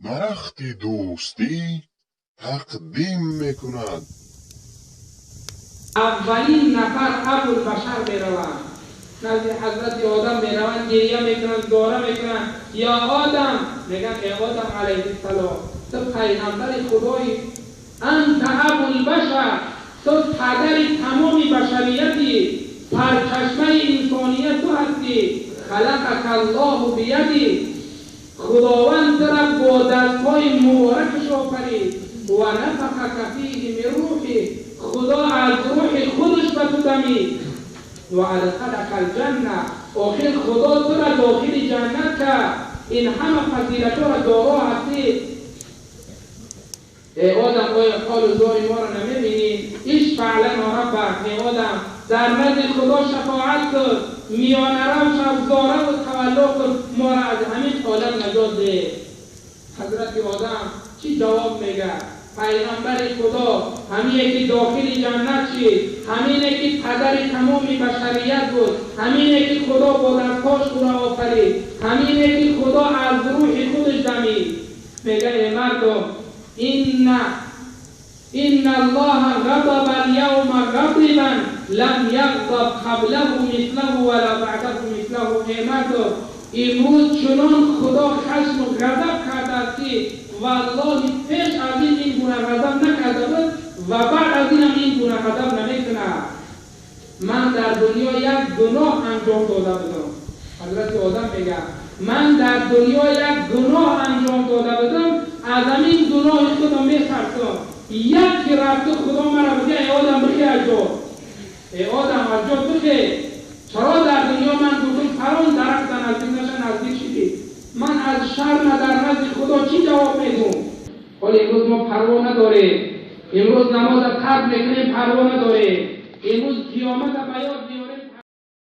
درخت دوستی تقدیم میکند. اولین نفر ابوالبشر میروند نزد حضرت آدم میروند، گریه میکنند، دعا میکنند. یا آدم، میگن ای آدم علیه السلام، تو پیغمبر خدایی، انت ابوالبشر، تو پدر تمام بشریتی، سرچشمه انسانیت تو هستی. خلقک الله بیدی، خداوند را با دستهای مبارکش آفرید. و نفخک فیه من روحی، خدا از روح خودش به تو دمید. و ادخلک الجنه، آخر خدا تو را داخل جنت کرد. این همه فضیلت را دارا هستی. ای آدم، آیا حال و زار ما را نمیبینی؟ اشفع لنا ربک، ای آدم در نزد خدا شفاعت کن، میانه رو شبزاره و تولع کن، ما را از همین حالت نجات ده. حضرت آدم چی جواب میگه؟ پیغمبر خدا، همینه که داخل جنت شید، همینه که پدر تمام بشریت بود، همینه که خدا با دستهاش او را آفرید، همینه که خدا از روح خودش دمید. میگه ای مردم، ان الله غضب اليوم غضبا لم یغضب قبله مثله ولا بعده مثله. ای مردم، امروز چنان خدا خشم و غضب کرده است که والله پیش از این گونه غضب نکرده بود و بعد از این هم این گونه غضب نمیکنه. من در دنیا یک گناه انجام داده بودم. حضرت آدم میگه من در دنیا یک گناه انجام داده بودم، از همین گناه خودم میترسم. یک رفته خدا مرا بگه ای آدم بخی از جا، ای آدم از جا بخی. چرا در دنیا من گفتم فران درخت نزدیک نشه، نزدیک شدی؟ من از شرم در نزد خدا چی جواب میدم؟ ولی امروز ما پروا نداریم. امروز نماز ترک میکنیم، پروا نداریم. امروز قیامت به یاد